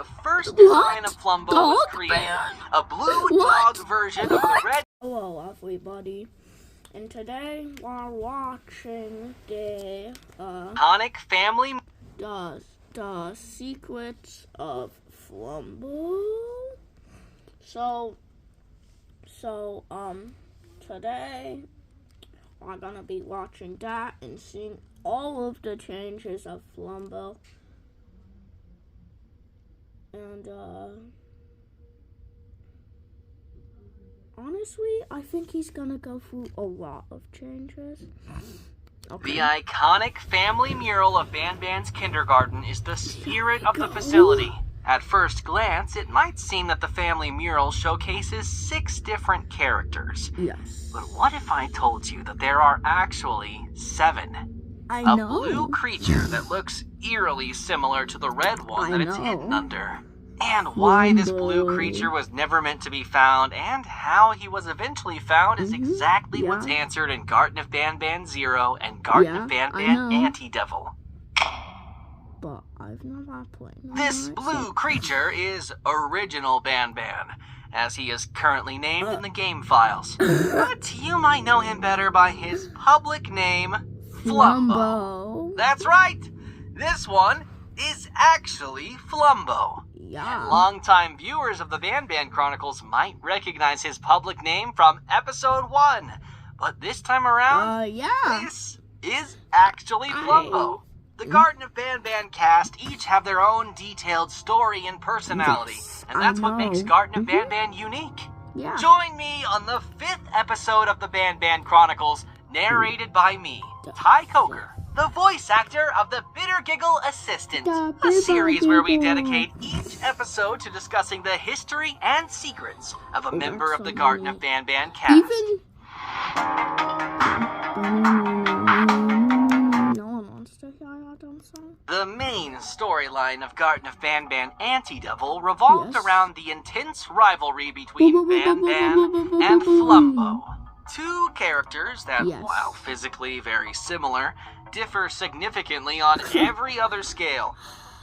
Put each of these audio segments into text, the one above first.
the first design of Flumbo was created. A blue dog version of the red... Hello everybody, and today we're watching the iconic family... The Secrets of Flumbo. So, today we're gonna be watching that and seeing all of the changes of Flumbo. And, honestly, I think he's gonna go through a lot of changes. Okay. The iconic family mural of Banban's kindergarten is the spirit of the facility. At first glance, it might seem that the family mural showcases 6 different characters. Yes. But what if I told you that there are actually 7? I A know. blue creature that looks eerily similar to the red one that it's hidden under. And why this blue creature was never meant to be found and how he was eventually found is exactly what's answered in Garden of Banban Zero and Garden of Banban Anti-Devil. But I've never played. This blue creature is Original Banban, as he is currently named in the game files. But you might know him better by his public name, Flumbo. That's right! This one is actually Flumbo. Yeah. And longtime viewers of the Banban Chronicles might recognize his public name from episode 1. But this time around, this is actually Flumbo. The Garden of Banban cast each have their own detailed story and personality, and that's what makes Garden of Banban unique. Yeah. Join me on the 5th episode of the Banban Chronicles, narrated by me, Ty Coker, the voice actor of the Bitter Giggle Assistant, a series where we dedicate each episode to discussing the history and secrets of a member of the Garden of Banban cast. The main storyline of Garden of Banban Anti-Devil revolved around the intense rivalry between Banban and Flumbo. 2 characters that, while physically very similar, differ significantly on every other scale.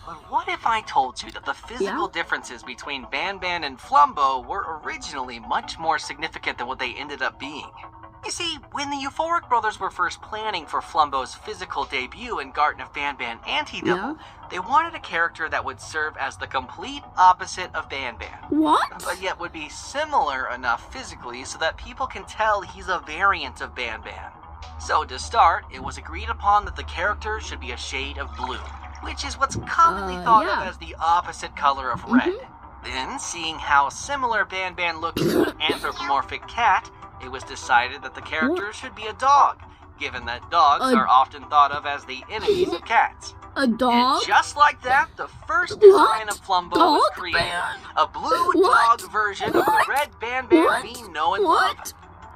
But what if I told you that the physical differences between Banban and Flumbo were originally much more significant than what they ended up being? You see, when the Euphoric Brothers were first planning for Flumbo's physical debut in Garden of Banban Anti-Devil, they wanted a character that would serve as the complete opposite of Banban. What? But yet would be similar enough physically so that people can tell he's a variant of Banban. So to start, it was agreed upon that the character should be a shade of blue, which is what's commonly thought of as the opposite color of red. Then, seeing how similar Banban looks to an anthropomorphic cat, it was decided that the character should be a dog, given that dogs are often thought of as the enemies of cats. A dog? And just like that, the first design of Flumbo was created. A blue dog version of the red Banban we know and love.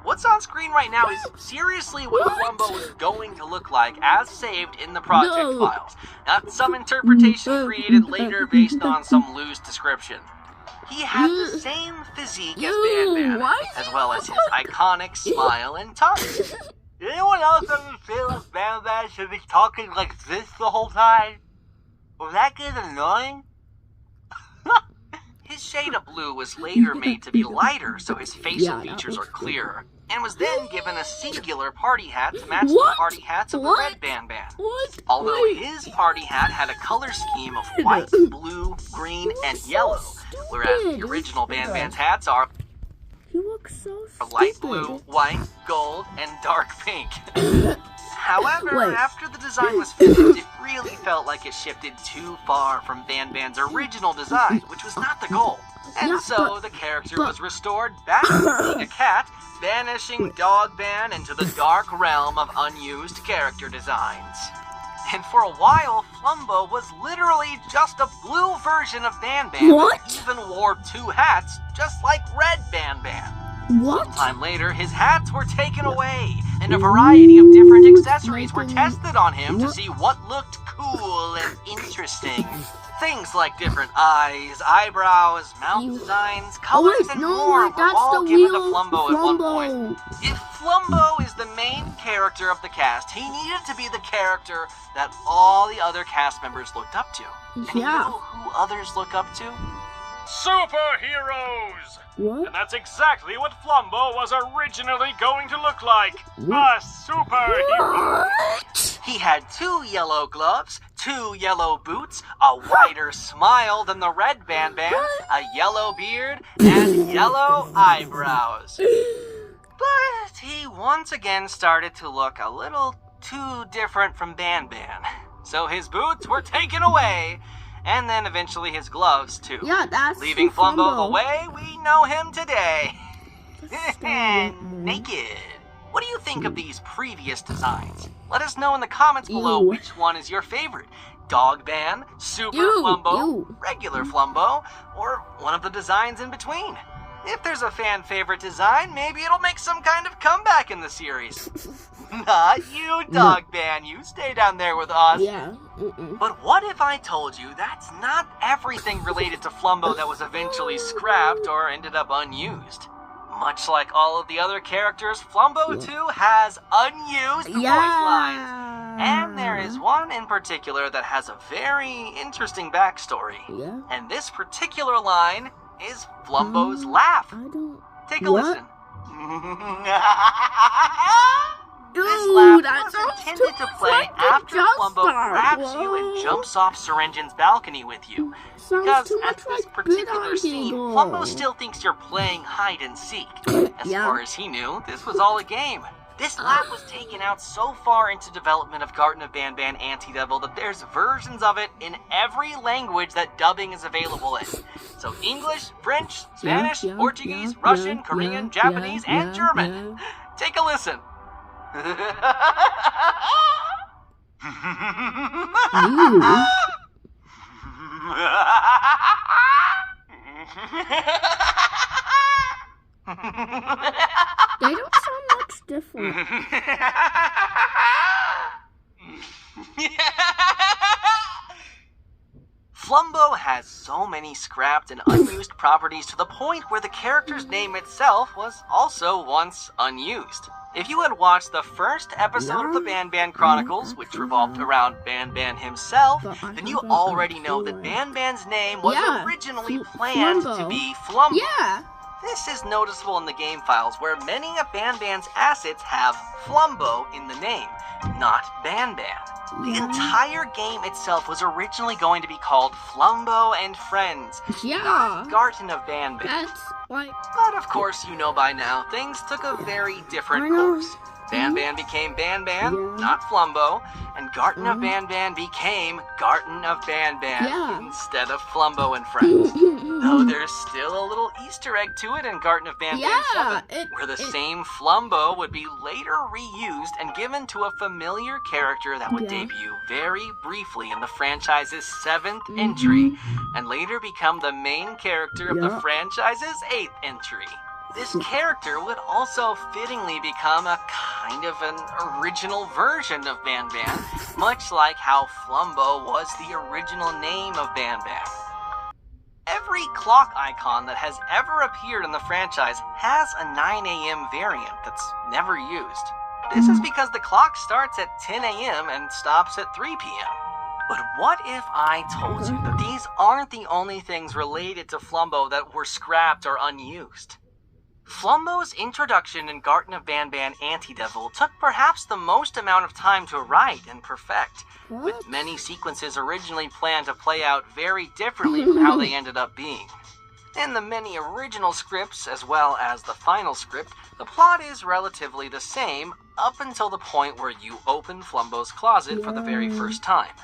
What's on screen right now is seriously what Flumbo is going to look like as saved in the project files, not some interpretation created later based on some loose description. He had the same physique as Banban, as well as his iconic smile and tongue. Anyone else ever feel like Banban should be talking like this the whole time? Was that get annoying? His shade of blue was later made to be lighter so his facial features are clearer, and was then given a singular party hat to match the party hats of the red Banban. Although his party hat had a color scheme of white, blue, green, and yellow, whereas the original Banban's hats are light blue, white, gold, and dark pink. However, after the design was finished, it really felt like it shifted too far from Banban's original design, which was not the goal. And so the character was restored back to being a cat, banishing Dogban into the dark realm of unused character designs. And for a while, Flumbo was literally just a blue version of Banban that even wore 2 hats, just like red Banban. Sometime later, his hats were taken away, and a variety of different accessories were tested on him to see what looked cool and interesting. Things like different eyes, eyebrows, mouth Ew. designs, colors, wait, and no, more wait, were that's all the given to wheel Flumbo at one point. Flumbo. If Flumbo is the main character of the cast, he needed to be the character that all the other cast members looked up to. And you Yeah. know who others look up to? Superheroes! What? And that's exactly what Flumbo was originally going to look like. What? A superhero! What? He had 2 yellow gloves, 2 yellow boots, a wider smile than the red Ban Ban, a yellow beard, and yellow eyebrows. But he once again started to look a little too different from Ban Ban. So his boots were taken away, and then eventually his gloves too. Yeah, that's Leaving Flumbo the way we know him today. Naked. What do you think of these previous designs? Let us know in the comments below Ew. which one is your favorite. Dog Ban, Super Ew, Flumbo, ew. regular Flumbo, or one of the designs in between. If there's a fan favorite design, maybe it'll make some kind of comeback in the series. Not you, Dog Ban. You stay down there with us. Yeah. But what if I told you that's not everything related to Flumbo that was eventually scrapped or ended up unused? Much like all of the other characters, Flumbo too has unused voice lines. And there is one in particular that has a very interesting backstory. Yeah. And this particular line is Flumbo's laugh. I don't. Take a What? listen. Dude, This laugh that was sounds intended too to much play like the after Just Flumbo Start. grabs you and Whoa. jumps off Syringen's balcony with you. Sounds Because too at much this like particular Good scene, Idea. Flumbo still thinks you're playing hide and seek. As Yeah. far as he knew, this was all a game. This laugh was taken out so far into development of Garten of Ban Ban Anti-Devil that there's versions of it in every language that dubbing is available in. So English, French, Spanish, Portuguese, Russian, Korean, Japanese, and German. Take a listen. They don't sound much different. Flumbo has so many scrapped and unused properties to the point where the character's name itself was also once unused. If you had watched the first episode of the Ban Ban Chronicles, which revolved around Ban Ban himself, then you already know that Ban Ban's name was originally planned to be Flumbo. Yeah. This is noticeable in the game files, where many of Ban Ban's assets have Flumbo in the name, not Ban Ban. The entire game itself was originally going to be called Flumbo and Friends, Yeah. not Garten of Ban Ban. That's like. But of course, you know by now, things took a very different I know. course. Ban Ban became Ban Ban, Yeah. not Flumbo, and Garten of Ban Ban became Garten of Ban Ban Yeah. instead of Flumbo and Friends. Though there's still a little Easter egg to it in Garten of Ban Ban 7, where the same Flumbo would be later reused and given to a familiar character that would debut very briefly in the franchise's 7th entry, and later become the main character of the franchise's 8th entry. This character would also fittingly become a kind of an original version of Ban Ban, much like how Flumbo was the original name of Ban Ban. Every clock icon that has ever appeared in the franchise has a 9 a.m. variant that's never used. This is because the clock starts at 10 a.m. and stops at 3 p.m. But what if I told you that these aren't the only things related to Flumbo that were scrapped or unused? Flumbo's introduction in Garten of Ban Ban Anti-Devil took perhaps the most amount of time to write and perfect, with many sequences originally planned to play out very differently from how they ended up being. In the many original scripts, as well as the final script, the plot is relatively the same up until the point where you open Flumbo's closet for the very first time.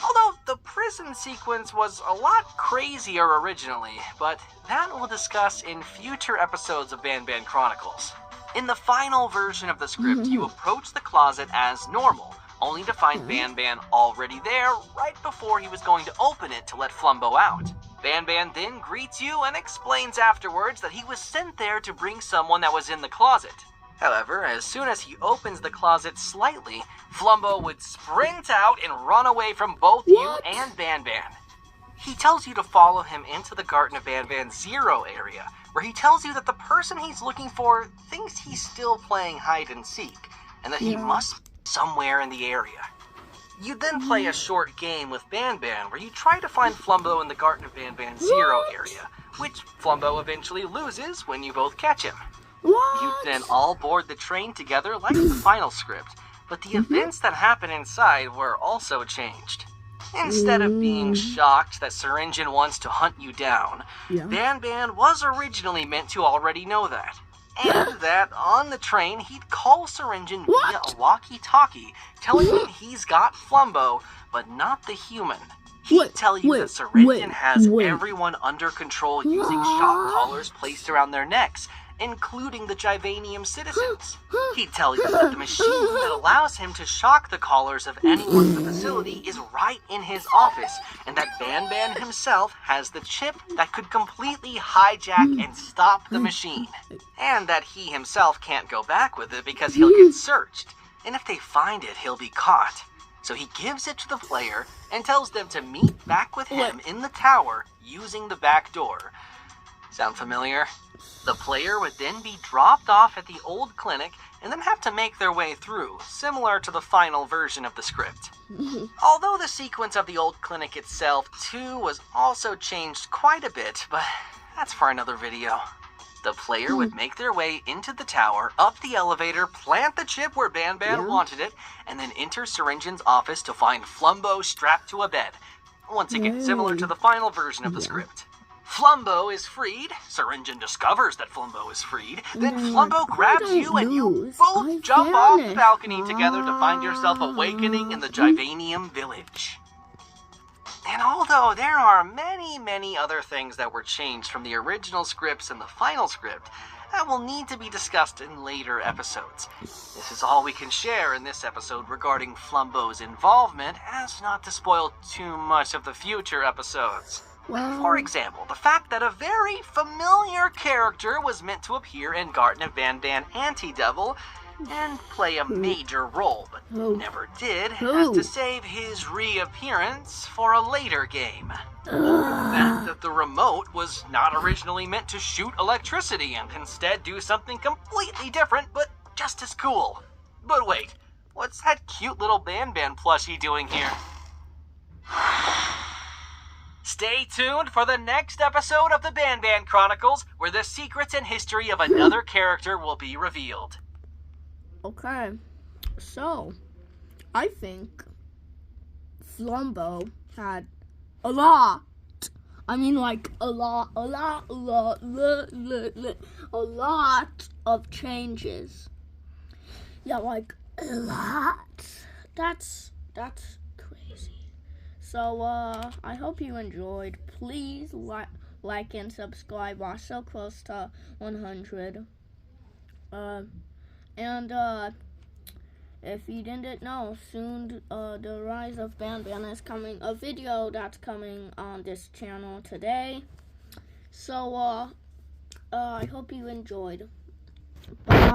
Although the prison sequence was a lot crazier originally, but that we'll discuss in future episodes of Ban Ban Chronicles. In the final version of the script, you approach the closet as normal, only to find Ban Ban already there right before he was going to open it to let Flumbo out. Ban Ban then greets you and explains afterwards that he was sent there to bring someone that was in the closet. However, as soon as he opens the closet slightly, Flumbo would sprint out and run away from both you and Ban Ban. He tells you to follow him into the Garden of Banban Zero area, where he tells you that the person he's looking for thinks he's still playing hide and seek, and that he must be somewhere in the area. You then play a short game with Banban where you try to find Flumbo in the Garden of Banban Zero area, which Flumbo eventually loses when you both catch him. You then all board the train together like the final script, but the events that happen inside were also changed. Instead of being shocked that Syringin wants to hunt you down, Banban was originally meant to already know that. And that on the train, he'd call Syringin via a walkie-talkie, telling him he's got Flumbo, but not the human. He'd tell you that Syringin has everyone under control using shock collars placed around their necks, including the Jivanium citizens. He'd tell you that the machine that allows him to shock the collars of anyone in the facility is right in his office, and that Banban himself has the chip that could completely hijack and stop the machine. And that he himself can't go back with it because he'll get searched, and if they find it, he'll be caught. So he gives it to the player and tells them to meet back with him in the tower using the back door. Sound familiar? The player would then be dropped off at the old clinic and then have to make their way through, similar to the final version of the script. Although the sequence of the old clinic itself, too, was also changed quite a bit, but that's for another video. The player would make their way into the tower, up the elevator, plant the chip where Banban wanted it, and then enter Syringin's office to find Flumbo strapped to a bed. Once again, similar to the final version of the script. Flumbo is freed, Syringin discovers that Flumbo is freed, then Flumbo grabs you and you both jump off the balcony together to find yourself awakening in the Jivanium village. And although there are many, many other things that were changed from the original scripts and the final script, that will need to be discussed in later episodes. This is all we can share in this episode regarding Flumbo's involvement, as not to spoil too much of the future episodes. For example, the fact that a very familiar character was meant to appear in Garden of Banban Anti-Devil and play a major role, but never did, as to save his reappearance for a later game. The fact that the remote was not originally meant to shoot electricity and instead do something completely different, but just as cool. But wait, what's that cute little Banban plushie doing here? Stay tuned for the next episode of the Banban Chronicles, where the secrets and history of another character will be revealed. Okay, so I think Flumbo had a lot of changes. Yeah, like a lot. That's crazy. So, I hope you enjoyed. Please like and subscribe. We're so close to 100. If you didn't know, soon, the Rise of Banban is coming. A video that's coming on this channel today. So, I hope you enjoyed. Bye.